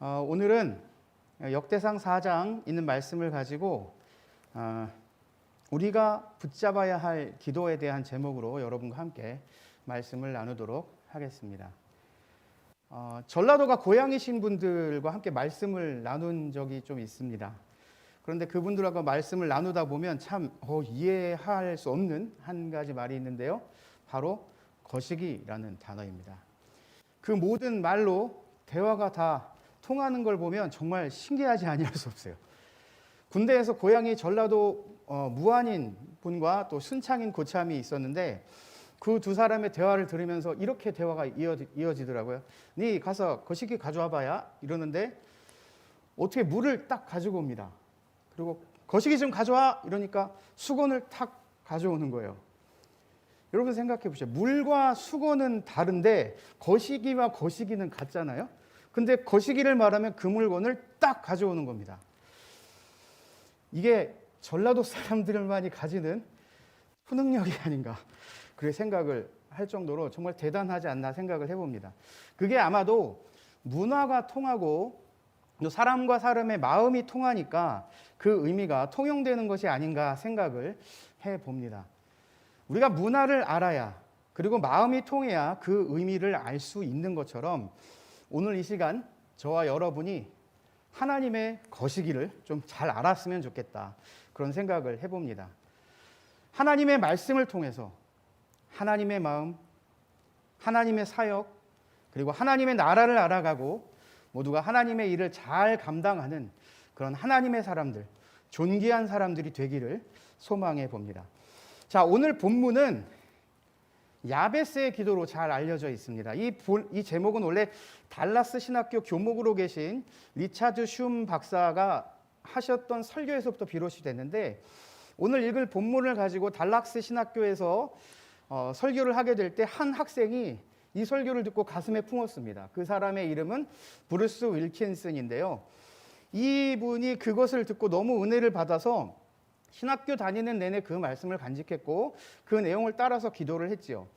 오늘은 역대상 4장 있는 말씀을 가지고 우리가 붙잡아야 할 기도에 대한 제목으로 여러분과 함께 말씀을 나누도록 하겠습니다. 전라도가 고향이신 분들과 함께 말씀을 나눈 적이 좀 있습니다. 그런데 그분들하고 말씀을 나누다 보면 참 이해할 수 없는 한 가지 말이 있는데요. 바로 거시기라는 단어입니다. 그 모든 말로 대화가 다 통하는 걸 보면 정말 신기하지 아니할 수 없어요. 군대에서 고향이 전라도 무안인 분과 또 순창인 고참이 있었는데 그 두 사람의 대화를 들으면서 이렇게 대화가 이어지더라고요. 네 가서 거시기 가져와 봐야 이러는데 어떻게 물을 딱 가지고 옵니다. 그리고 거시기 좀 가져와 이러니까 수건을 탁 가져오는 거예요. 여러분 생각해 보세요. 물과 수건은 다른데 거시기와 거시기는 같잖아요. 근데 거시기를 말하면 그 물건을 딱 가져오는 겁니다. 이게 전라도 사람들만이 가지는 초능력이 아닌가 그렇게 생각을 할 정도로 정말 대단하지 않나 생각을 해봅니다. 그게 아마도 문화가 통하고 사람과 사람의 마음이 통하니까 그 의미가 통용되는 것이 아닌가 생각을 해봅니다. 우리가 문화를 알아야 그리고 마음이 통해야 그 의미를 알 수 있는 것처럼 오늘 이 시간 저와 여러분이 하나님의 거시기를 좀 잘 알았으면 좋겠다 그런 생각을 해봅니다. 하나님의 말씀을 통해서 하나님의 마음, 하나님의 사역 그리고 하나님의 나라를 알아가고 모두가 하나님의 일을 잘 감당하는 그런 하나님의 사람들, 존귀한 사람들이 되기를 소망해 봅니다. 자, 오늘 본문은 야베스의 기도로 잘 알려져 있습니다. 이 제목은 원래 달라스 신학교 교목으로 계신 리차드 슌 박사가 하셨던 설교에서부터 비롯이 됐는데 오늘 읽을 본문을 가지고 달라스 신학교에서 설교를 하게 될 때 한 학생이 이 설교를 듣고 가슴에 품었습니다. 그 사람의 이름은 브루스 윌킨슨인데요. 이분이 그것을 듣고 너무 은혜를 받아서 신학교 다니는 내내 그 말씀을 간직했고 그 내용을 따라서 기도를 했지요.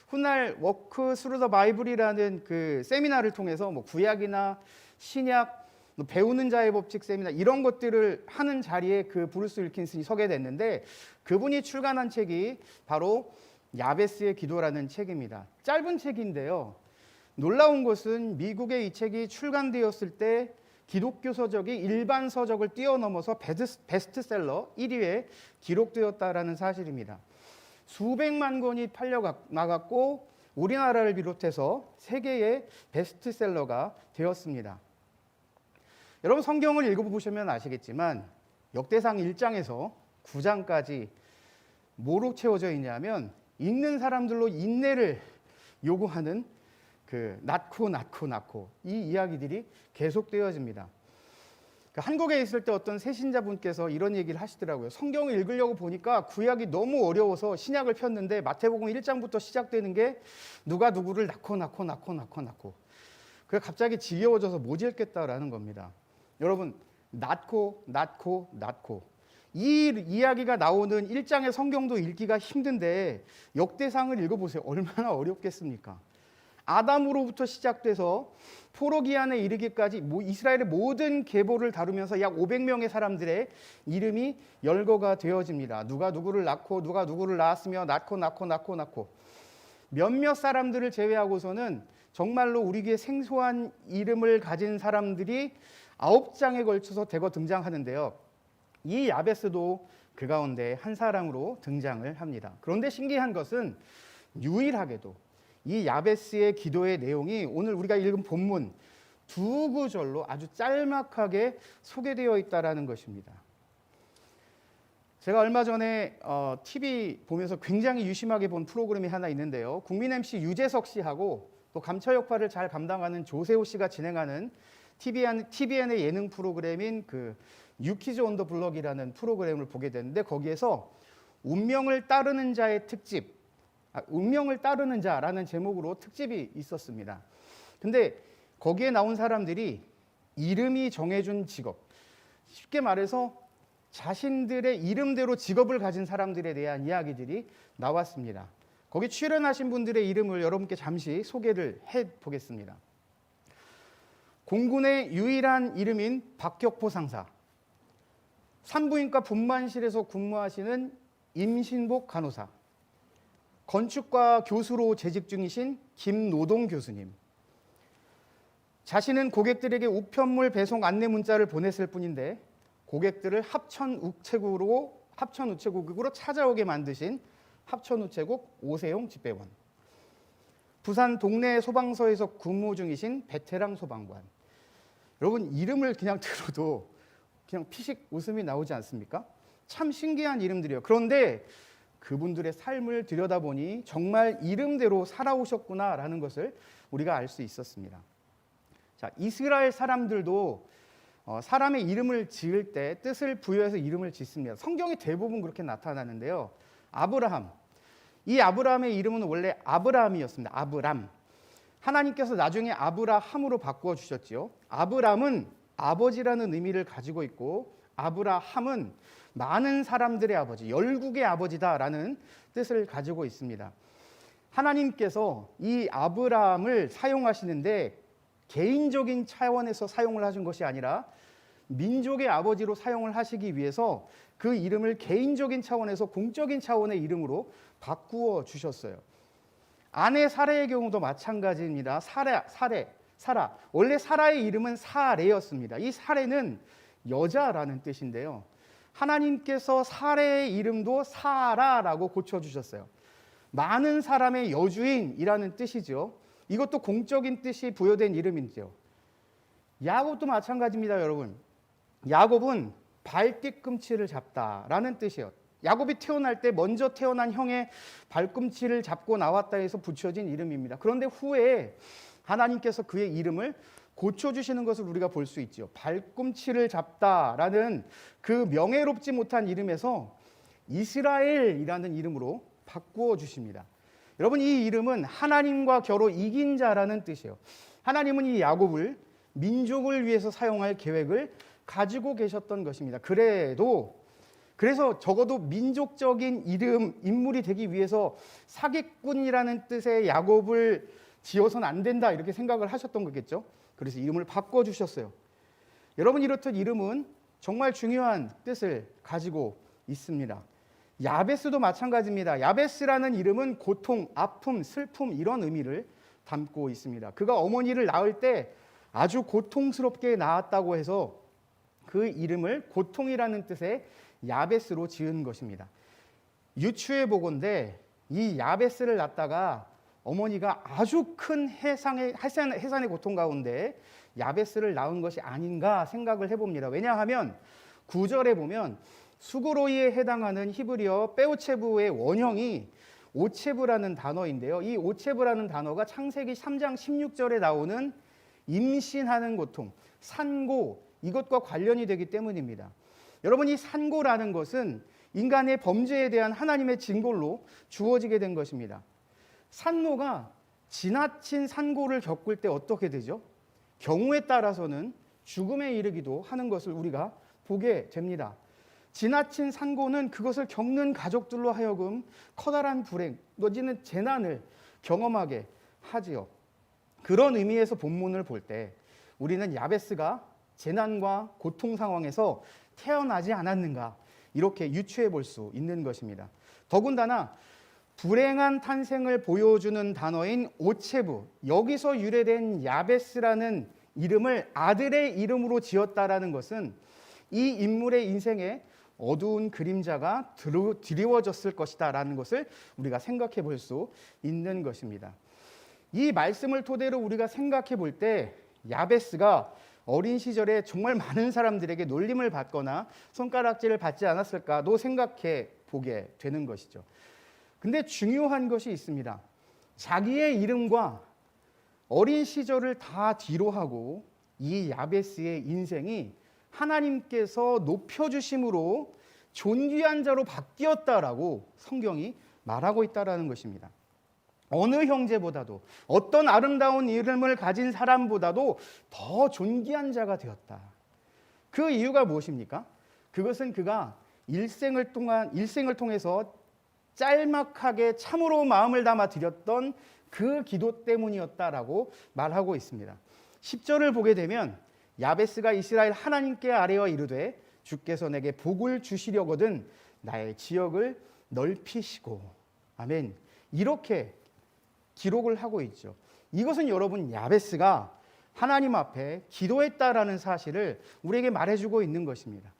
훗날 워크 스루 더 바이블이라는 그 세미나를 통해서 구약이나 신약, 배우는 자의 법칙 세미나 이런 것들을 하는 자리에 그 브루스 윌킨슨이 서게 됐는데 그분이 출간한 책이 바로 야베스의 기도라는 책입니다. 짧은 책인데요. 놀라운 것은 미국의 이 책이 출간되었을 때 기독교 서적이 일반 서적을 뛰어넘어서 베스트셀러 1위에 기록되었다라는 사실입니다. 수백만 권이 팔려나갔고 우리나라를 비롯해서 세계의 베스트셀러가 되었습니다. 여러분 성경을 읽어보시면 아시겠지만 역대상 1장에서 9장까지 뭐로 채워져 있냐면 읽는 사람들로 인내를 요구하는 낳고 이 이야기들이 계속되어집니다. 한국에 있을 때 어떤 새신자분께서 이런 얘기를 하시더라고요. 성경을 읽으려고 보니까 구약이 너무 어려워서 신약을 폈는데 마태복음 1장부터 시작되는 게 누가 누구를 낳고 그게 갑자기 지겨워져서 못 읽겠다라는 겁니다. 여러분 낳고 이 이야기가 나오는 1장의 성경도 읽기가 힘든데 역대상을 읽어보세요. 얼마나 어렵겠습니까? 아담으로부터 시작돼서 포로기한에 이르기까지 이스라엘의 모든 계보를 다루면서 약 500명의 사람들의 이름이 열거가 되어집니다. 누가 누구를 낳고 누가 누구를 낳았으며 낳고 몇몇 사람들을 제외하고서는 정말로 우리에게 생소한 이름을 가진 사람들이 9장에 걸쳐서 대거 등장하는데요. 이 야베스도 그 가운데 한 사람으로 등장을 합니다. 그런데 신기한 것은 유일하게도 이 야베스의 기도의 내용이 오늘 우리가 읽은 본문 두 구절로 아주 짤막하게 소개되어 있다는 것입니다. 제가 얼마 전에 TV 보면서 굉장히 유심하게 본 프로그램이 하나 있는데요. 국민 MC 유재석 씨하고 또 감처 역할을 잘 감당하는 조세호 씨가 진행하는 TVN의 예능 프로그램인 유키즈 온 더 블럭이라는 프로그램을 보게 됐는데 거기에서 운명을 따르는 자의 특집 운명을 따르는 자라는 제목으로 특집이 있었습니다. 근데 거기에 나온 사람들이 이름이 정해준 직업, 쉽게 말해서 자신들의 이름대로 직업을 가진 사람들에 대한 이야기들이 나왔습니다. 거기 출연하신 분들의 이름을 여러분께 잠시 소개를 해보겠습니다. 공군의 유일한 이름인 박격포 상사, 산부인과 분만실에서 근무하시는 임신복 간호사, 건축과 교수로 재직 중이신 김노동 교수님, 자신은 고객들에게 우편물 배송 안내 문자를 보냈을 뿐인데 고객들을 합천우체국으로 찾아오게 만드신 합천우체국 오세용 집배원, 부산 동네 소방서에서 근무 중이신 베테랑 소방관. 여러분, 이름을 그냥 들어도 그냥 피식 웃음이 나오지 않습니까? 참 신기한 이름들이에요. 그런데 그분들의 삶을 들여다보니 정말 이름대로 살아오셨구나라는 것을 우리가 알 수 있었습니다. 자, 이스라엘 사람들도 사람의 이름을 지을 때 뜻을 부여해서 이름을 짓습니다. 성경이 대부분 그렇게 나타나는데요. 아브라함, 이 아브라함의 이름은 원래 아브라함이었습니다. 아브람. 하나님께서 나중에 아브라함으로 바꾸어 주셨지요. 아브람은 아버지라는 의미를 가지고 있고 아브라함은 많은 사람들의 아버지, 열국의 아버지다라는 뜻을 가지고 있습니다. 하나님께서 이 아브라함을 사용하시는데 개인적인 차원에서 사용을 하신 것이 아니라 민족의 아버지로 사용을 하시기 위해서 그 이름을 개인적인 차원에서 공적인 차원의 이름으로 바꾸어 주셨어요. 아내 사라의 경우도 마찬가지입니다. 사라. 원래 사라의 이름은 사레였습니다. 이 사레는 여자라는 뜻인데요. 하나님께서 사레의 이름도 사라라고 고쳐주셨어요. 많은 사람의 여주인이라는 뜻이죠. 이것도 공적인 뜻이 부여된 이름이죠. 야곱도 마찬가지입니다, 여러분. 야곱은 발뒤꿈치를 잡다라는 뜻이에요. 야곱이 태어날 때 먼저 태어난 형의 발꿈치를 잡고 나왔다 해서 붙여진 이름입니다. 그런데 후에 하나님께서 그의 이름을 고쳐주시는 것을 우리가 볼 수 있죠. 발꿈치를 잡다라는 그 명예롭지 못한 이름에서 이스라엘이라는 이름으로 바꾸어 주십니다. 여러분, 이 이름은 하나님과 겨루 이긴 자라는 뜻이에요. 하나님은 이 야곱을 민족을 위해서 사용할 계획을 가지고 계셨던 것입니다. 그래서 적어도 민족적인 인물이 되기 위해서 사기꾼이라는 뜻의 야곱을 지어서는 안 된다 이렇게 생각을 하셨던 거겠죠. 그래서 이름을 바꿔주셨어요. 여러분, 이렇듯 이름은 정말 중요한 뜻을 가지고 있습니다. 야베스도 마찬가지입니다. 야베스라는 이름은 고통, 아픔, 슬픔 이런 의미를 담고 있습니다. 그가 어머니를 낳을 때 아주 고통스럽게 낳았다고 해서 그 이름을 고통이라는 뜻의 야베스로 지은 것입니다. 유추해 보건대 이 야베스를 낳다가 어머니가 아주 큰 해산의 고통 가운데 야베스를 낳은 것이 아닌가 생각을 해봅니다. 왜냐하면 9절에 보면 수고로이에 해당하는 히브리어 빼오체부의 원형이 오체부라는 단어인데요. 이 오체부라는 단어가 창세기 3장 16절에 나오는 임신하는 고통, 산고, 이것과 관련이 되기 때문입니다. 여러분, 이 산고라는 것은 인간의 범죄에 대한 하나님의 징벌로 주어지게 된 것입니다. 산모가 지나친 산고를 겪을 때 어떻게 되죠? 경우에 따라서는 죽음에 이르기도 하는 것을 우리가 보게 됩니다. 지나친 산고는 그것을 겪는 가족들로 하여금 커다란 불행, 내지는 재난을 경험하게 하지요. 그런 의미에서 본문을 볼 때 우리는 야베스가 재난과 고통 상황에서 태어나지 않았는가 이렇게 유추해 볼 수 있는 것입니다. 더군다나 불행한 탄생을 보여주는 단어인 오체부, 여기서 유래된 야베스라는 이름을 아들의 이름으로 지었다라는 것은 이 인물의 인생에 어두운 그림자가 드리워졌을 것이다라는 것을 우리가 생각해 볼 수 있는 것입니다. 이 말씀을 토대로 우리가 생각해 볼 때 야베스가 어린 시절에 정말 많은 사람들에게 놀림을 받거나 손가락질을 받지 않았을까도 생각해 보게 되는 것이죠. 근데 중요한 것이 있습니다. 자기의 이름과 어린 시절을 다 뒤로 하고 이 야베스의 인생이 하나님께서 높여주심으로 존귀한 자로 바뀌었다라고 성경이 말하고 있다는 것입니다. 어느 형제보다도 어떤 아름다운 이름을 가진 사람보다도 더 존귀한 자가 되었다. 그 이유가 무엇입니까? 그것은 그가 일생을 통해서 짤막하게 참으로 마음을 담아 드렸던 그 기도 때문이었다라고 말하고 있습니다. 10절을 보게 되면 야베스가 이스라엘 하나님께 아뢰어 이르되 주께서 내게 복을 주시려거든 나의 지역을 넓히시고. 아멘. 이렇게 기록을 하고 있죠. 이것은 여러분 야베스가 하나님 앞에 기도했다라는 사실을 우리에게 말해주고 있는 것입니다.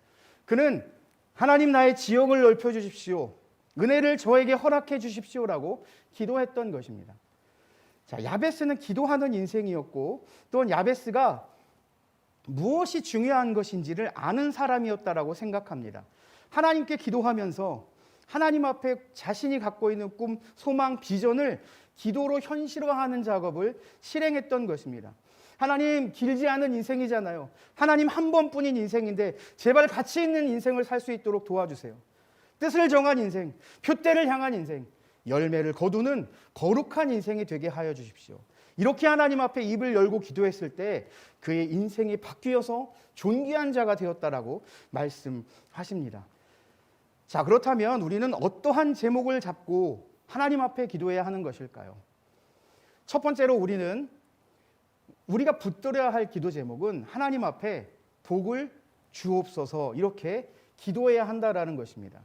그는 하나님 나의 지역을 넓혀주십시오. 은혜를 저에게 허락해 주십시오라고 기도했던 것입니다. 자, 야베스는 기도하는 인생이었고 또한 야베스가 무엇이 중요한 것인지를 아는 사람이었다라고 생각합니다. 하나님께 기도하면서 하나님 앞에 자신이 갖고 있는 꿈, 소망, 비전을 기도로 현실화하는 작업을 실행했던 것입니다. 하나님, 길지 않은 인생이잖아요. 하나님 한 번뿐인 인생인데 제발 가치 있는 인생을 살 수 있도록 도와주세요. 뜻을 정한 인생, 표대를 향한 인생, 열매를 거두는 거룩한 인생이 되게 하여 주십시오. 이렇게 하나님 앞에 입을 열고 기도했을 때 그의 인생이 바뀌어서 존귀한 자가 되었다라고 말씀하십니다. 자, 그렇다면 우리는 어떠한 제목을 잡고 하나님 앞에 기도해야 하는 것일까요? 첫 번째로 우리가 붙들어야 할 기도 제목은 하나님 앞에 복을 주옵소서 이렇게 기도해야 한다라는 것입니다.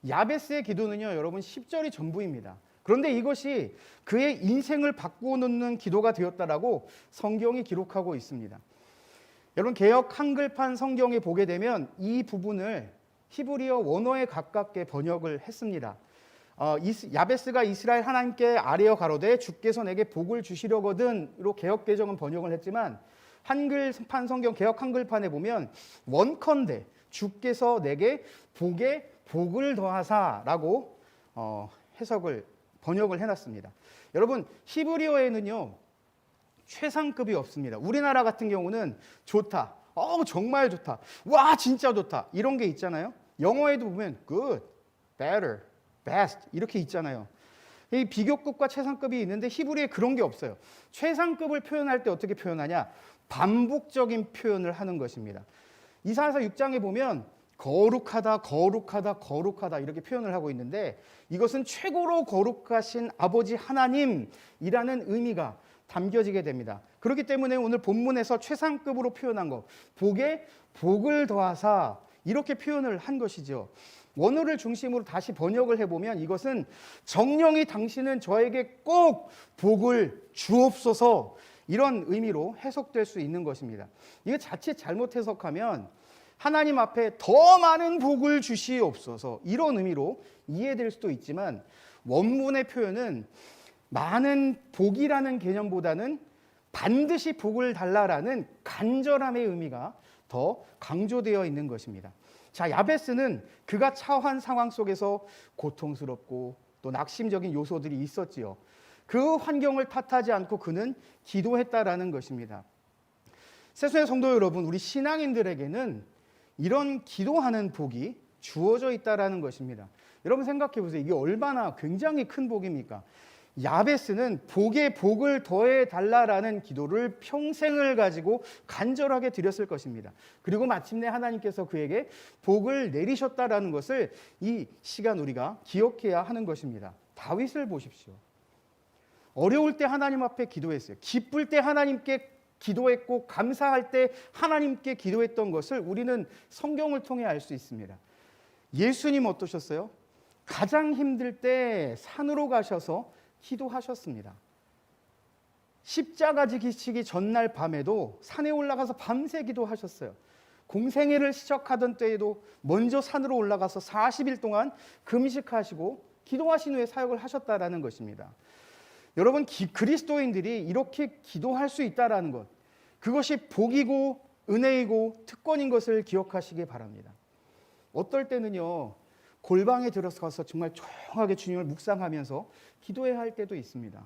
야베스의 기도는요, 여러분 10절이 전부입니다. 그런데 이것이 그의 인생을 바꾸는 기도가 되었다라고 성경이 기록하고 있습니다. 여러분 개역 한글판 성경에 보게 되면 이 부분을 히브리어 원어에 가깝게 번역을 했습니다. 야베스가 이스라엘 하나님께 아뢰어 가로되 주께서 내게 복을 주시려거든으로 개역 개정은 번역을 했지만 한글판 성경 개역 한글판에 보면 원컨대 주께서 내게 복에 복을 더하사라고 번역을 해놨습니다. 여러분 히브리어에는요 최상급이 없습니다. 우리나라 같은 경우는 좋다, 정말 좋다, 와 진짜 좋다 이런 게 있잖아요. 영어에도 보면 good, better, best 이렇게 있잖아요. 이 비교급과 최상급이 있는데 히브리에 그런 게 없어요. 최상급을 표현할 때 어떻게 표현하냐? 반복적인 표현을 하는 것입니다. 이사야서 6장에 보면 거룩하다, 거룩하다, 거룩하다 이렇게 표현을 하고 있는데 이것은 최고로 거룩하신 아버지 하나님이라는 의미가 담겨지게 됩니다. 그렇기 때문에 오늘 본문에서 최상급으로 표현한 것, 복에 복을 더하사 이렇게 표현을 한 것이죠. 원어를 중심으로 다시 번역을 해보면 이것은 정령이 당신은 저에게 꼭 복을 주옵소서 이런 의미로 해석될 수 있는 것입니다. 이거 자칫 잘못 해석하면 하나님 앞에 더 많은 복을 주시옵소서 이런 의미로 이해될 수도 있지만 원문의 표현은 많은 복이라는 개념보다는 반드시 복을 달라라는 간절함의 의미가 더 강조되어 있는 것입니다. 자, 야베스는 그가 처한 상황 속에서 고통스럽고 또 낙심적인 요소들이 있었지요. 그 환경을 탓하지 않고 그는 기도했다라는 것입니다. 세상의 성도 여러분, 우리 신앙인들에게는 이런 기도하는 복이 주어져 있다라는 것입니다. 여러분 생각해 보세요. 이게 얼마나 굉장히 큰 복입니까? 야베스는 복에 복을 더해 달라라는 기도를 평생을 가지고 간절하게 드렸을 것입니다. 그리고 마침내 하나님께서 그에게 복을 내리셨다라는 것을 이 시간 우리가 기억해야 하는 것입니다. 다윗을 보십시오. 어려울 때 하나님 앞에 기도했어요. 기쁠 때 하나님께 기도했고 감사할 때 하나님께 기도했던 것을 우리는 성경을 통해 알 수 있습니다. 예수님 어떠셨어요? 가장 힘들 때 산으로 가셔서 기도하셨습니다. 십자가 지기 전날 밤에도 산에 올라가서 밤새 기도하셨어요. 공생애를 시작하던 때에도 먼저 산으로 올라가서 40일 동안 금식하시고 기도하신 후에 사역을 하셨다라는 것입니다. 여러분 그리스도인들이 이렇게 기도할 수 있다라는 것, 그것이 복이고 은혜이고 특권인 것을 기억하시기 바랍니다. 어떨 때는요 골방에 들어가서 정말 조용하게 주님을 묵상하면서 기도해야 할 때도 있습니다.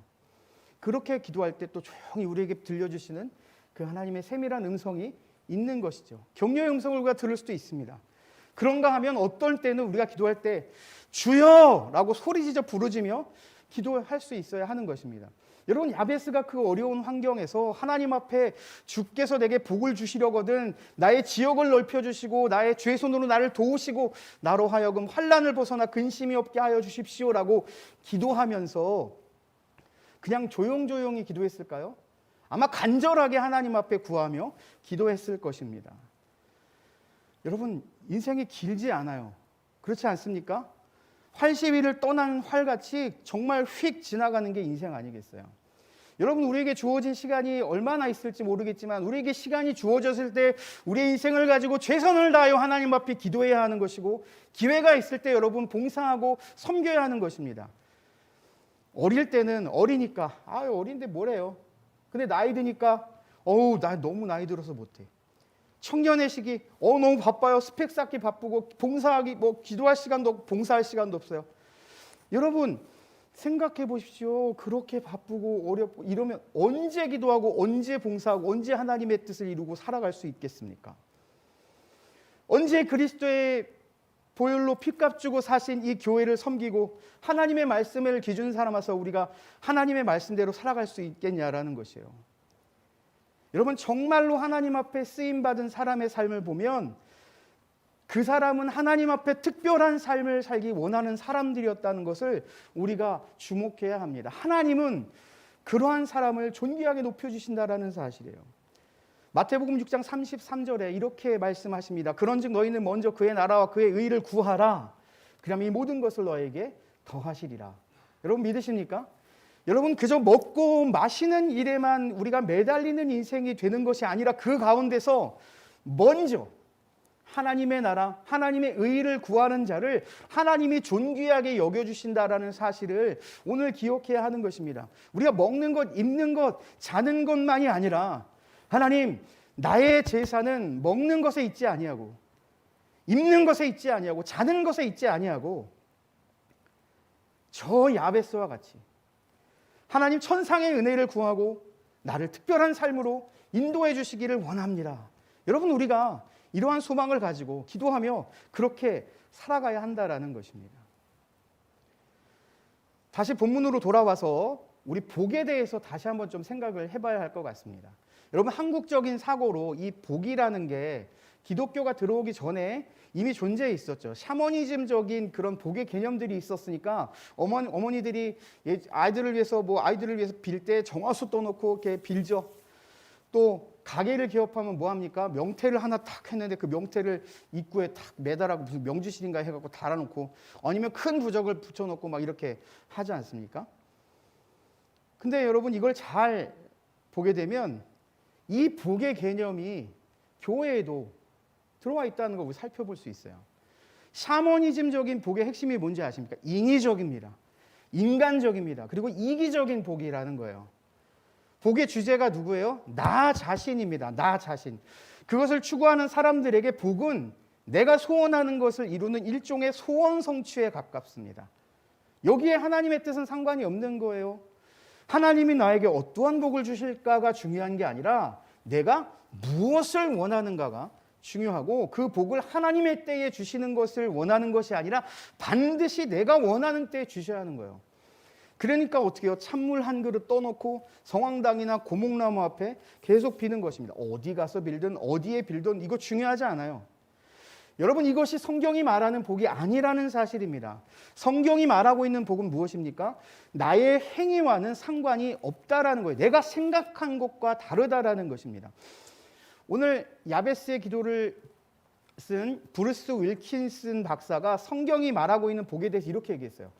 그렇게 기도할 때 또 조용히 우리에게 들려주시는 그 하나님의 세밀한 음성이 있는 것이죠. 격려의 음성을 우리가 들을 수도 있습니다. 그런가 하면 어떨 때는 우리가 기도할 때 주여! 라고 소리지어 부르짖으며 기도할 수 있어야 하는 것입니다. 여러분 야베스가 그 어려운 환경에서 하나님 앞에 주께서 내게 복을 주시려거든 나의 지역을 넓혀주시고 나의 죄손으로 나를 도우시고 나로 하여금 환난을 벗어나 근심이 없게 하여 주십시오라고 기도하면서 그냥 조용조용히 기도했을까요? 아마 간절하게 하나님 앞에 구하며 기도했을 것입니다. 여러분, 인생이 길지 않아요. 그렇지 않습니까? 활시위를 떠난 활같이 정말 휙 지나가는 게 인생 아니겠어요? 여러분, 우리에게 주어진 시간이 얼마나 있을지 모르겠지만 우리에게 시간이 주어졌을 때 우리의 인생을 가지고 최선을 다하여 하나님 앞에 기도해야 하는 것이고, 기회가 있을 때 여러분 봉사하고 섬겨야 하는 것입니다. 어릴 때는 어리니까 어린데 뭐래요? 근데 나이 드니까 나 너무 나이 들어서 못해. 청년의 시기 너무 바빠요. 스펙 쌓기 바쁘고 봉사하기 기도할 시간도 없고 봉사할 시간도 없어요. 여러분 생각해 보십시오. 그렇게 바쁘고 어렵고 이러면 언제 기도하고 언제 봉사하고 언제 하나님의 뜻을 이루고 살아갈 수 있겠습니까? 언제 그리스도의 보혈로 피값 주고 사신 이 교회를 섬기고 하나님의 말씀을 기준 삼아서 우리가 하나님의 말씀대로 살아갈 수 있겠냐라는 것이에요. 여러분, 정말로 하나님 앞에 쓰임받은 사람의 삶을 보면 그 사람은 하나님 앞에 특별한 삶을 살기 원하는 사람들이었다는 것을 우리가 주목해야 합니다. 하나님은 그러한 사람을 존귀하게 높여주신다라는 사실이에요. 마태복음 6장 33절에 이렇게 말씀하십니다. 그런즉 너희는 먼저 그의 나라와 그의 의를 구하라. 그러면 이 모든 것을 너에게 더하시리라. 여러분 믿으십니까? 여러분, 그저 먹고 마시는 일에만 우리가 매달리는 인생이 되는 것이 아니라 그 가운데서 먼저 하나님의 나라, 하나님의 의를 구하는 자를 하나님이 존귀하게 여겨주신다라는 사실을 오늘 기억해야 하는 것입니다. 우리가 먹는 것, 입는 것, 자는 것만이 아니라 하나님, 나의 제사는 먹는 것에 있지 아니하고 입는 것에 있지 아니하고 자는 것에 있지 아니하고 저 야베스와 같이 하나님 천상의 은혜를 구하고 나를 특별한 삶으로 인도해 주시기를 원합니다. 여러분, 우리가 이러한 소망을 가지고 기도하며 그렇게 살아가야 한다라는 것입니다. 다시 본문으로 돌아와서 우리 복에 대해서 다시 한번 좀 생각을 해봐야 할 것 같습니다. 여러분, 한국적인 사고로 이 복이라는 게 기독교가 들어오기 전에 이미 존재해 있었죠. 샤머니즘적인 그런 복의 개념들이 있었으니까 어머니들이 아이들을 위해서 빌 때 정화수 떠놓고 이렇게 빌죠. 또 가게를 개업하면 뭐 합니까? 명태를 하나 탁 했는데 그 명태를 입구에 탁 매달아고 무슨 명주실인가 해갖고 달아놓고, 아니면 큰 부적을 붙여놓고 막 이렇게 하지 않습니까? 근데 여러분, 이걸 잘 보게 되면 이 복의 개념이 교회에도 들어와 있다는 걸 우리 살펴볼 수 있어요. 샤머니즘적인 복의 핵심이 뭔지 아십니까? 인위적입니다. 인간적입니다. 그리고 이기적인 복이라는 거예요. 복의 주제가 누구예요? 나 자신입니다. 나 자신. 그것을 추구하는 사람들에게 복은 내가 소원하는 것을 이루는 일종의 소원 성취에 가깝습니다. 여기에 하나님의 뜻은 상관이 없는 거예요. 하나님이 나에게 어떠한 복을 주실까가 중요한 게 아니라 내가 무엇을 원하는가가 중요하고, 그 복을 하나님의 때에 주시는 것을 원하는 것이 아니라 반드시 내가 원하는 때에 주셔야 하는 거예요. 그러니까 어떻게 해요? 찬물 한 그릇 떠놓고 성황당이나 고목나무 앞에 계속 비는 것입니다. 어디 가서 빌든 어디에 빌든 이거 중요하지 않아요. 여러분, 이것이 성경이 말하는 복이 아니라는 사실입니다. 성경이 말하고 있는 복은 무엇입니까? 나의 행위와는 상관이 없다라는 거예요. 내가 생각한 것과 다르다라는 것입니다. 오늘 야베스의 기도를 쓴 브루스 윌킨슨 박사가 성경이 말하고 있는 복에 대해서 이렇게 얘기했어요.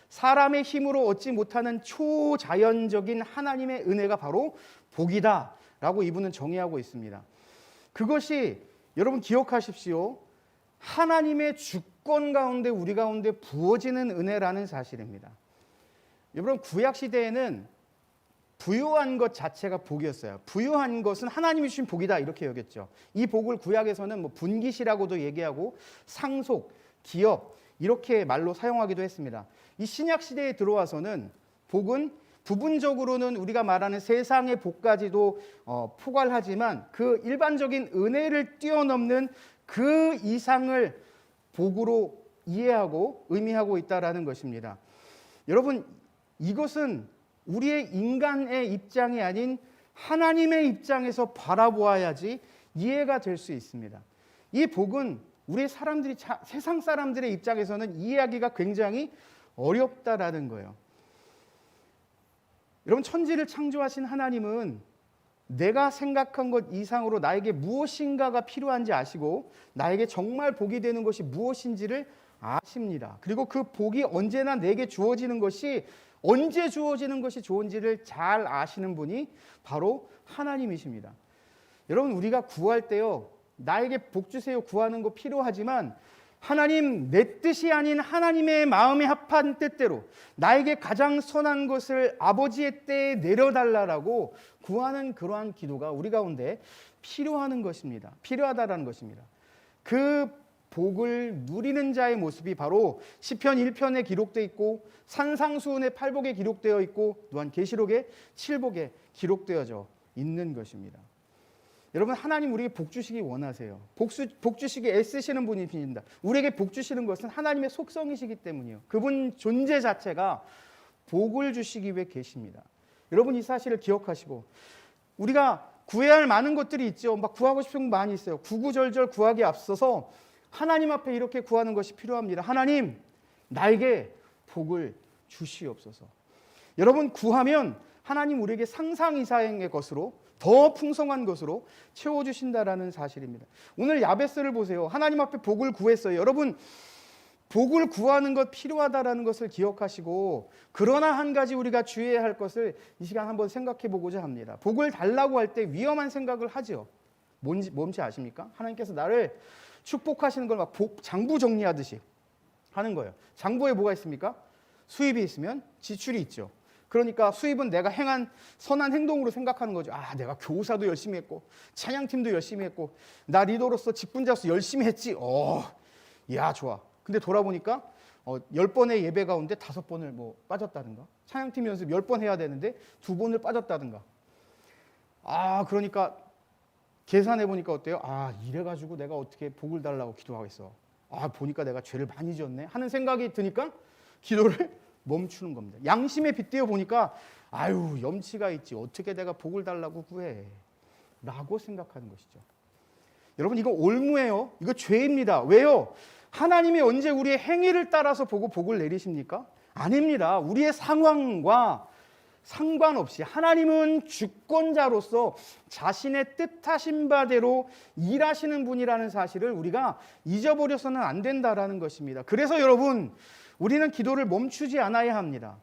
사람의 힘으로 얻지 못하는 초자연적인 하나님의 은혜가 바로 복이다 라고 이분은 정의하고 있습니다. 그것이 여러분 기억하십시오. 하나님의 주권 가운데 우리 가운데 부어지는 은혜라는 사실입니다. 여러분, 구약시대에는 부유한 것 자체가 복이었어요. 부유한 것은 하나님이 주신 복이다 이렇게 여겼죠. 이 복을 구약에서는 분깃이라고도 얘기하고 상속, 기업 이렇게 말로 사용하기도 했습니다. 이 신약 시대에 들어와서는 복은 부분적으로는 우리가 말하는 세상의 복까지도 포괄하지만 그 일반적인 은혜를 뛰어넘는 그 이상을 복으로 이해하고 의미하고 있다라는 것입니다. 여러분, 이것은 우리의 인간의 입장이 아닌 하나님의 입장에서 바라보아야지 이해가 될 수 있습니다. 이 복은 우리 사람들이 세상 사람들의 입장에서는 이해하기가 굉장히 어렵다라는 거예요. 여러분, 천지를 창조하신 하나님은 내가 생각한 것 이상으로 나에게 무엇인가가 필요한지 아시고 나에게 정말 복이 되는 것이 무엇인지를 아십니다. 그리고 그 복이 언제나 내게 주어지는 것이 언제 주어지는 것이 좋은지를 잘 아시는 분이 바로 하나님이십니다. 여러분, 우리가 구할 때요, 나에게 복 주세요 구하는 거 필요하지만 하나님, 내 뜻이 아닌 하나님의 마음에 합한 뜻대로 나에게 가장 선한 것을 아버지의 때에 내려달라고 구하는 그러한 기도가 우리 가운데 필요하다는 것입니다. 그 복을 누리는 자의 모습이 바로 시편 1편에 기록되어 있고 산상수훈의 8복에 기록되어 있고 또한 계시록의 7복에 기록되어져 있는 것입니다. 여러분, 하나님 우리에게 복 주시기 원하세요. 복 주시기 애쓰시는 분이십니다. 우리에게 복 주시는 것은 하나님의 속성이시기 때문이에요. 그분 존재 자체가 복을 주시기 위해 계십니다. 여러분, 이 사실을 기억하시고 우리가 구해야 할 많은 것들이 있죠. 막 구하고 싶은 거 많이 있어요. 구구절절 구하기에 앞서서 하나님 앞에 이렇게 구하는 것이 필요합니다. 하나님, 나에게 복을 주시옵소서. 여러분, 구하면 하나님 우리에게 상상 이상의 것으로 더 풍성한 것으로 채워주신다라는 사실입니다. 오늘 야베스를 보세요. 하나님 앞에 복을 구했어요. 여러분, 복을 구하는 것 필요하다라는 것을 기억하시고 그러나 한 가지 우리가 주의해야 할 것을 이 시간 한번 생각해 보고자 합니다. 복을 달라고 할 때 위험한 생각을 하죠. 뭔지 아십니까? 하나님께서 나를 축복하시는 걸 막 장부 정리하듯이 하는 거예요. 장부에 뭐가 있습니까? 수입이 있으면 지출이 있죠. 그러니까 수입은 내가 행한 선한 행동으로 생각하는 거죠. 아, 내가 교사도 열심히 했고 찬양팀도 열심히 했고 나 리더로서 직분자로서 열심히 했지. 야, 좋아. 근데 돌아보니까 10번의 예배 가운데 5번을 뭐 빠졌다든가, 찬양팀 연습 10번 해야 되는데 2번을 빠졌다든가. 그러니까 계산해 보니까 어때요? 이래가지고 내가 어떻게 복을 달라고 기도하겠어. 보니까 내가 죄를 많이 지었네 하는 생각이 드니까 기도를 멈추는 겁니다. 양심에 빗대어 보니까 염치가 있지. 어떻게 내가 복을 달라고 구해? 라고 생각하는 것이죠. 여러분, 이거 올무예요. 이거 죄입니다. 왜요? 하나님이 언제 우리의 행위를 따라서 보고 복을 내리십니까? 아닙니다. 우리의 상황과 상관없이 하나님은 주권자로서 자신의 뜻하신 바대로 일하시는 분이라는 사실을 우리가 잊어버려서는 안 된다라는 것입니다. 그래서 여러분, 우리는 기도를 멈추지 않아야 합니다.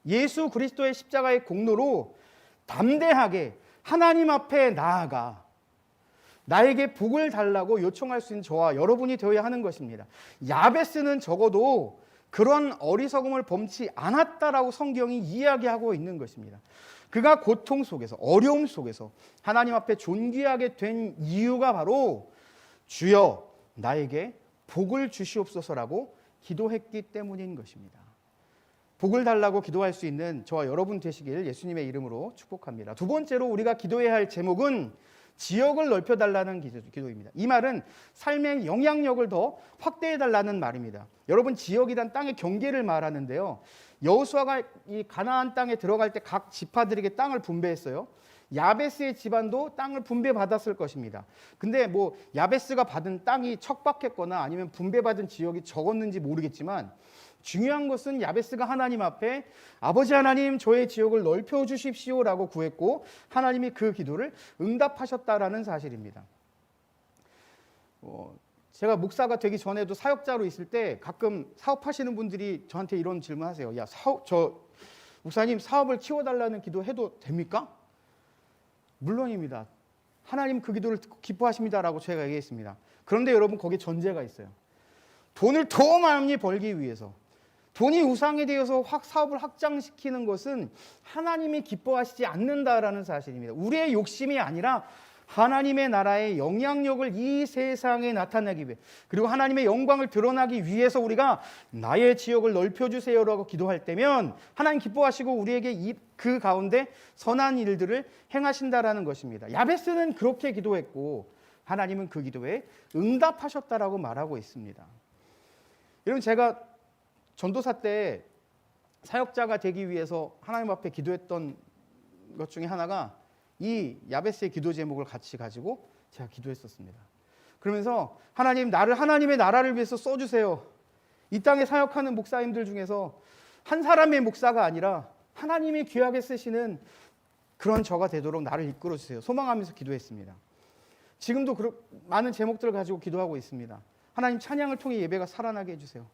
예수 그리스도의 십자가의 공로로 담대하게 하나님 앞에 나아가 나에게 복을 달라고 요청할 수 있는 저와 여러분이 되어야 하는 것입니다. 야베스는 적어도 그런 어리석음을 범치 않았다라고 성경이 이야기하고 있는 것입니다. 그가 고통 속에서, 어려움 속에서 하나님 앞에 존귀하게 된 이유가 바로 주여 나에게 복을 주시옵소서라고 기도했기 때문인 것입니다. 복을 달라고 기도할 수 있는 저와 여러분 되시길 예수님의 이름으로 축복합니다. 두 번째로 우리가 기도해야 할 제목은 지역을 넓혀달라는 기도입니다. 이 말은 삶의 영향력을 더 확대해달라는 말입니다. 여러분, 지역이란 땅의 경계를 말하는데요. 여호수아가 이 가나안 땅에 들어갈 때 각 지파들에게 땅을 분배했어요. 야베스의 집안도 땅을 분배받았을 것입니다. 근데 뭐 야베스가 받은 땅이 척박했거나 아니면 분배받은 지역이 적었는지 모르겠지만 중요한 것은 야베스가 하나님 앞에 아버지 하나님, 저의 지역을 넓혀 주십시오라고 구했고 하나님이 그 기도를 응답하셨다라는 사실입니다. 제가 목사가 되기 전에도 사역자로 있을 때 가끔 사업하시는 분들이 저한테 이런 질문하세요. 야, 목사님 사업을 키워달라는 기도해도 됩니까? 물론입니다. 하나님 그 기도를 듣고 기뻐하십니다라고 제가 얘기했습니다. 그런데 여러분, 거기에 전제가 있어요. 돈을 더 많이 벌기 위해서, 돈이 우상이 되어서 사업을 확장시키는 것은 하나님이 기뻐하시지 않는다라는 사실입니다. 우리의 욕심이 아니라 하나님의 나라의 영향력을 이 세상에 나타내기 위해, 그리고 하나님의 영광을 드러나기 위해서 우리가 나의 지역을 넓혀주세요라고 기도할 때면 하나님 기뻐하시고 우리에게 그 가운데 선한 일들을 행하신다라는 것입니다. 야베스는 그렇게 기도했고 하나님은 그 기도에 응답하셨다라고 말하고 있습니다. 여러분, 제가 전도사 때 사역자가 되기 위해서 하나님 앞에 기도했던 것 중에 하나가 이 야베스의 기도 제목을 같이 가지고 제가 기도했었습니다. 그러면서 하나님, 나를 하나님의 나라를 위해서 써주세요. 이 땅에 사역하는 목사님들 중에서 한 사람의 목사가 아니라 하나님이 귀하게 쓰시는 그런 저가 되도록 나를 이끌어 주세요. 소망하면서 기도했습니다. 지금도 많은 제목들을 가지고 기도하고 있습니다. 하나님, 찬양을 통해 예배가 살아나게 해주세요.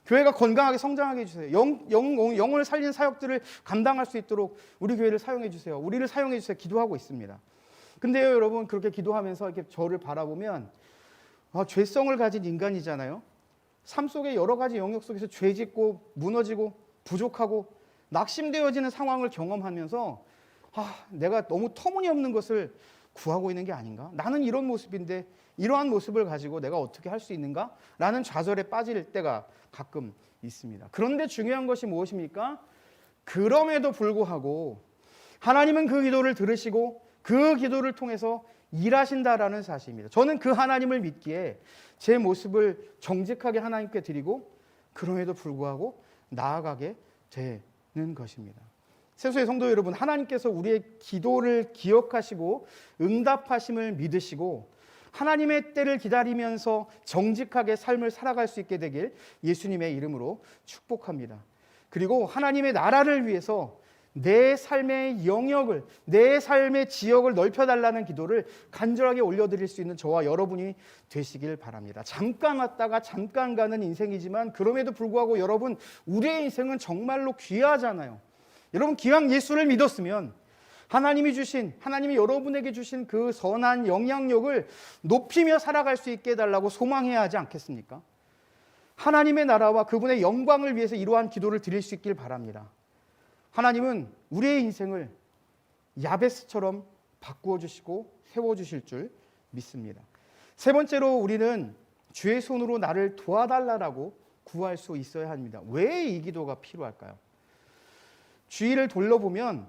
교회가 건강하게 성장하게 해주세요. 영혼을 살리는 사역들을 감당할 수 있도록 우리 교회를 사용해 주세요. 우리를 사용해 주세요. 기도하고 있습니다. 근데요, 여러분, 그렇게 기도하면서 이렇게 저를 바라보면 죄성을 가진 인간이잖아요. 삶 속에 여러 가지 영역 속에서 죄짓고 무너지고 부족하고 낙심되어지는 상황을 경험하면서 내가 너무 터무니없는 것을 구하고 있는 게 아닌가? 나는 이런 모습인데 이러한 모습을 가지고 내가 어떻게 할 수 있는가? 라는 좌절에 빠질 때가 가끔 있습니다. 그런데 중요한 것이 무엇입니까? 그럼에도 불구하고 하나님은 그 기도를 들으시고 그 기도를 통해서 일하신다라는 사실입니다. 저는 그 하나님을 믿기에 제 모습을 정직하게 하나님께 드리고 그럼에도 불구하고 나아가게 되는 것입니다. 세수의 성도 여러분, 하나님께서 우리의 기도를 기억하시고 응답하심을 믿으시고 하나님의 때를 기다리면서 정직하게 삶을 살아갈 수 있게 되길 예수님의 이름으로 축복합니다. 그리고 하나님의 나라를 위해서 내 삶의 영역을, 내 삶의 지역을 넓혀달라는 기도를 간절하게 올려드릴 수 있는 저와 여러분이 되시길 바랍니다. 잠깐 왔다가 잠깐 가는 인생이지만 그럼에도 불구하고 여러분, 우리의 인생은 정말로 귀하잖아요. 여러분, 기왕 예수를 믿었으면 하나님이 여러분에게 주신 그 선한 영향력을 높이며 살아갈 수 있게 해달라고 소망해야 하지 않겠습니까? 하나님의 나라와 그분의 영광을 위해서 이러한 기도를 드릴 수 있길 바랍니다. 하나님은 우리의 인생을 야베스처럼 바꾸어 주시고 세워주실 줄 믿습니다. 세 번째로, 우리는 주의 손으로 나를 도와달라고 구할 수 있어야 합니다. 왜 이 기도가 필요할까요? 주위를 돌려보면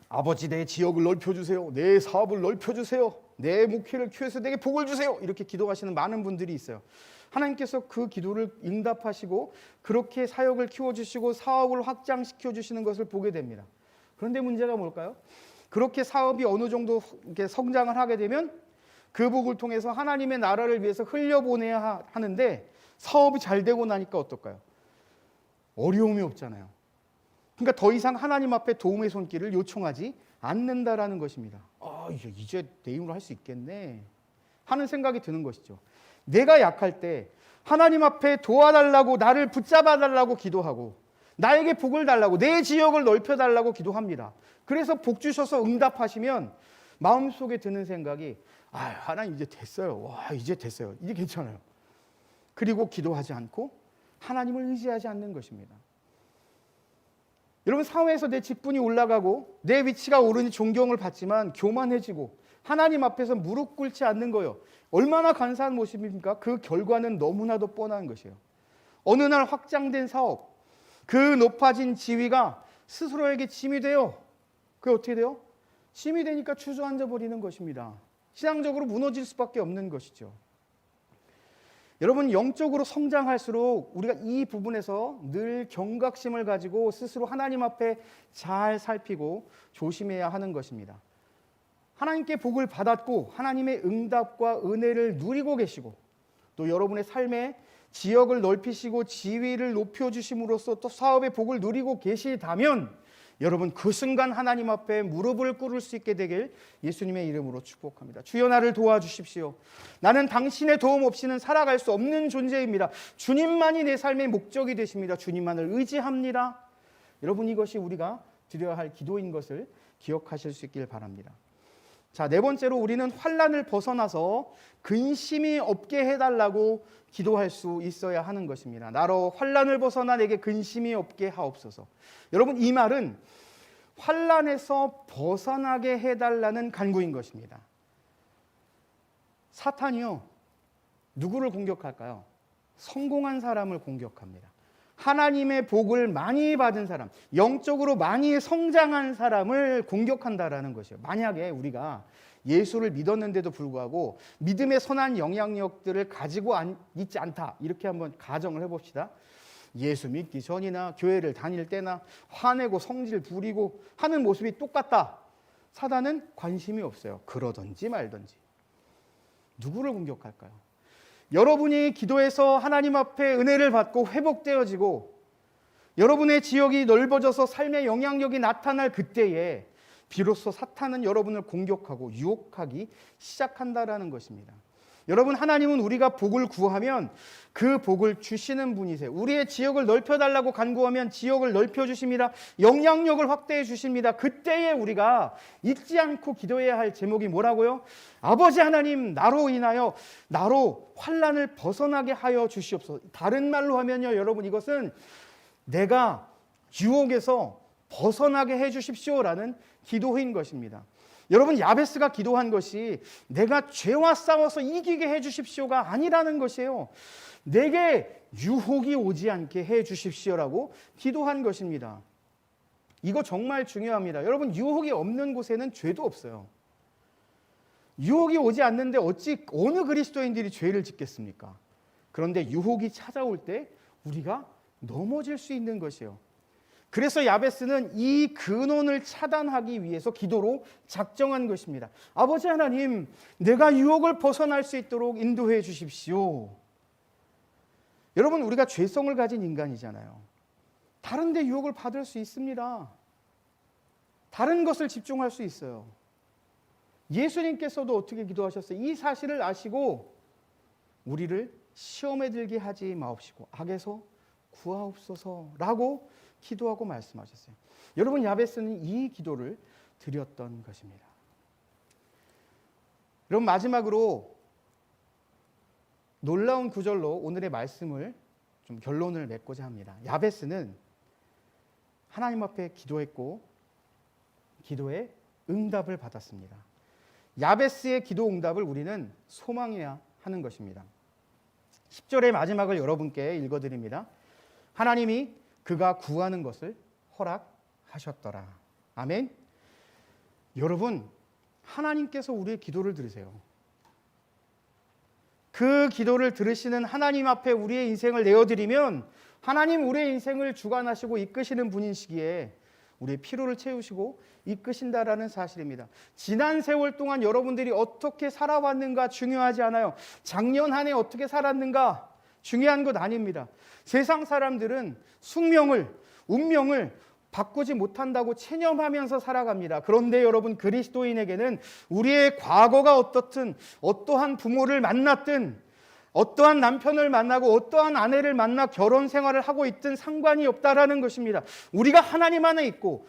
아버지, 내 지역을 넓혀주세요. 내 사업을 넓혀주세요. 내 목회를 키워서 내게 복을 주세요. 이렇게 기도하시는 많은 분들이 있어요. 하나님께서 그 기도를 응답하시고 그렇게 사역을 키워주시고 사업을 확장시켜 주시는 것을 보게 됩니다. 그런데 문제가 뭘까요? 그렇게 사업이 어느 정도 성장을 하게 되면 그 복을 통해서 하나님의 나라를 위해서 흘려보내야 하는데 사업이 잘 되고 나니까 어떨까요? 어려움이 없잖아요. 그러니까 더 이상 하나님 앞에 도움의 손길을 요청하지 않는다라는 것입니다. 이제 내 힘으로 할 수 있겠네 하는 생각이 드는 것이죠. 내가 약할 때 하나님 앞에 도와달라고, 나를 붙잡아달라고 기도하고 나에게 복을 달라고, 내 지역을 넓혀달라고 기도합니다. 그래서 복 주셔서 응답하시면 마음속에 드는 생각이 하나님 이제 됐어요. 이제 됐어요. 이제 괜찮아요. 그리고 기도하지 않고 하나님을 의지하지 않는 것입니다. 여러분, 사회에서 내 직분이 올라가고 내 위치가 오르니 존경을 받지만 교만해지고 하나님 앞에서 무릎 꿇지 않는 거예요. 얼마나 간사한 모습입니까? 그 결과는 너무나도 뻔한 것이에요. 어느 날 확장된 사업, 그 높아진 지위가 스스로에게 짐이 돼요. 그게 어떻게 돼요? 짐이 되니까 주저앉아 버리는 것입니다. 신앙적으로 무너질 수밖에 없는 것이죠. 여러분, 영적으로 성장할수록 우리가 이 부분에서 늘 경각심을 가지고 스스로 하나님 앞에 잘 살피고 조심해야 하는 것입니다. 하나님께 복을 받았고 하나님의 응답과 은혜를 누리고 계시고 또 여러분의 삶의 지역을 넓히시고 지위를 높여주심으로써 또 사업의 복을 누리고 계시다면 여러분, 그 순간 하나님 앞에 무릎을 꿇을 수 있게 되길 예수님의 이름으로 축복합니다. 주여, 나를 도와주십시오. 나는 당신의 도움 없이는 살아갈 수 없는 존재입니다. 주님만이 내 삶의 목적이 되십니다. 주님만을 의지합니다. 여러분, 이것이 우리가 드려야 할 기도인 것을 기억하실 수 있길 바랍니다. 자, 네 번째로, 우리는 환난을 벗어나서 근심이 없게 해달라고 기도할 수 있어야 하는 것입니다. 나로 환난을 벗어나 내게 근심이 없게 하옵소서. 여러분, 이 말은 환난에서 벗어나게 해달라는 간구인 것입니다. 사탄이요, 누구를 공격할까요? 성공한 사람을 공격합니다. 하나님의 복을 많이 받은 사람, 영적으로 많이 성장한 사람을 공격한다라는 것이에요. 만약에 우리가 예수를 믿었는데도 불구하고 믿음의 선한 영향력들을 가지고 있지 않다, 이렇게 한번 가정을 해봅시다. 예수 믿기 전이나 교회를 다닐 때나 화내고 성질 부리고 하는 모습이 똑같다. 사단은 관심이 없어요. 그러든지 말든지. 누구를 공격할까요? 여러분이 기도해서 하나님 앞에 은혜를 받고 회복되어지고 여러분의 지역이 넓어져서 삶의 영향력이 나타날 그때에 비로소 사탄은 여러분을 공격하고 유혹하기 시작한다라는 것입니다. 여러분, 하나님은 우리가 복을 구하면 그 복을 주시는 분이세요. 우리의 지역을 넓혀달라고 간구하면 지역을 넓혀주십니다. 영향력을 확대해 주십니다. 그때에 우리가 잊지 않고 기도해야 할 제목이 뭐라고요? 아버지 하나님, 나로 환난을 벗어나게 하여 주시옵소서. 다른 말로 하면요, 여러분, 이것은 내가 유혹에서 벗어나게 해 주십시오라는 기도인 것입니다. 여러분, 야베스가 기도한 것이 내가 죄와 싸워서 이기게 해 주십시오가 아니라는 것이에요. 내게 유혹이 오지 않게 해 주십시오라고 기도한 것입니다. 이거 정말 중요합니다. 여러분, 유혹이 없는 곳에는 죄도 없어요. 유혹이 오지 않는데 어찌 어느 그리스도인들이 죄를 짓겠습니까? 그런데 유혹이 찾아올 때 우리가 넘어질 수 있는 것이에요. 그래서 야베스는 이 근원을 차단하기 위해서 기도로 작정한 것입니다. 아버지 하나님, 내가 유혹을 벗어날 수 있도록 인도해 주십시오. 여러분, 우리가 죄성을 가진 인간이잖아요. 다른 데 유혹을 받을 수 있습니다. 다른 것을 집중할 수 있어요. 예수님께서도 어떻게 기도하셨어요? 이 사실을 아시고 우리를 시험에 들게 하지 마옵시고 악에서 구하옵소서라고 기도하고 말씀하셨어요. 여러분, 야베스는 이 기도를 드렸던 것입니다. 여러분, 마지막으로 놀라운 구절로 오늘의 말씀을 좀 결론을 맺고자 합니다. 야베스는 하나님 앞에 기도했고 기도에 응답을 받았습니다. 야베스의 기도 응답을 우리는 소망해야 하는 것입니다. 10절의 마지막을 여러분께 읽어드립니다. 하나님이 그가 구하는 것을 허락하셨더라. 아멘. 여러분, 하나님께서 우리의 기도를 들으세요. 그 기도를 들으시는 하나님 앞에 우리의 인생을 내어드리면 하나님 우리의 인생을 주관하시고 이끄시는 분이시기에 우리의 피로를 채우시고 이끄신다라는 사실입니다. 지난 세월 동안 여러분들이 어떻게 살아왔는가 중요하지 않아요. 작년 한 해 어떻게 살았는가 중요한 것 아닙니다. 세상 사람들은 숙명을, 운명을 바꾸지 못한다고 체념하면서 살아갑니다. 그런데 여러분, 그리스도인에게는 우리의 과거가 어떻든, 어떠한 부모를 만났든, 어떠한 남편을 만나고 어떠한 아내를 만나 결혼 생활을 하고 있든 상관이 없다라는 것입니다. 우리가 하나님 안에 있고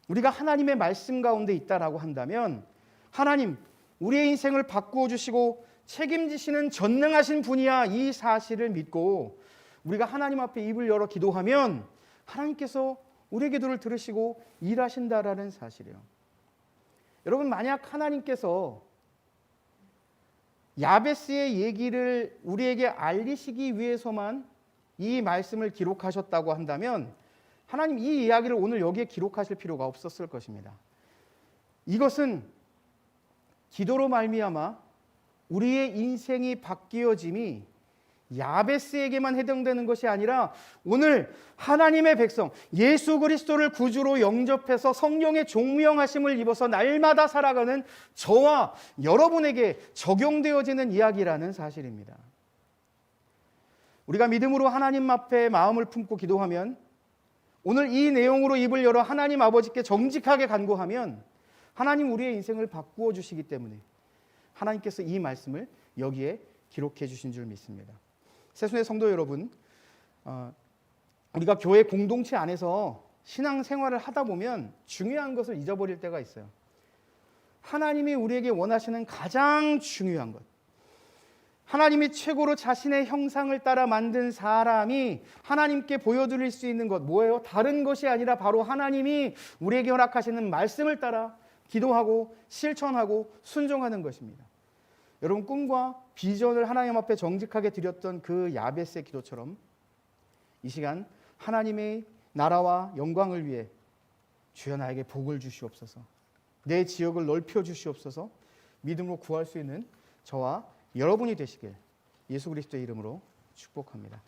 우리가 하나님의 말씀 가운데 있다라고 한다면 하나님, 우리의 인생을 바꾸어 주시고 책임지시는 전능하신 분이야, 이 사실을 믿고 우리가 하나님 앞에 입을 열어 기도하면 하나님께서 우리의 기도를 들으시고 일하신다라는 사실이에요. 여러분, 만약 하나님께서 야베스의 얘기를 우리에게 알리시기 위해서만 이 말씀을 기록하셨다고 한다면 하나님 이 이야기를 오늘 여기에 기록하실 필요가 없었을 것입니다. 이것은 기도로 말미암아 우리의 인생이 바뀌어짐이 야베스에게만 해당되는 것이 아니라 오늘 하나님의 백성 예수 그리스도를 구주로 영접해서 성령의 종명하심을 입어서 날마다 살아가는 저와 여러분에게 적용되어지는 이야기라는 사실입니다. 우리가 믿음으로 하나님 앞에 마음을 품고 기도하면, 오늘 이 내용으로 입을 열어 하나님 아버지께 정직하게 간구하면 하나님 우리의 인생을 바꾸어 주시기 때문에 하나님께서 이 말씀을 여기에 기록해 주신 줄 믿습니다. 새순의 성도 여러분, 우리가 교회 공동체 안에서 신앙생활을 하다 보면 중요한 것을 잊어버릴 때가 있어요. 하나님이 우리에게 원하시는 가장 중요한 것, 하나님이 최고로 자신의 형상을 따라 만든 사람이 하나님께 보여드릴 수 있는 것 뭐예요? 다른 것이 아니라 바로 하나님이 우리에게 허락하시는 말씀을 따라 기도하고 실천하고 순종하는 것입니다. 여러분, 꿈과 비전을 하나님 앞에 정직하게 드렸던 그 야베스의 기도처럼 이 시간 하나님의 나라와 영광을 위해 주여 나에게 복을 주시옵소서, 내 지역을 넓혀 주시옵소서 믿음으로 구할 수 있는 저와 여러분이 되시길 예수 그리스도의 이름으로 축복합니다.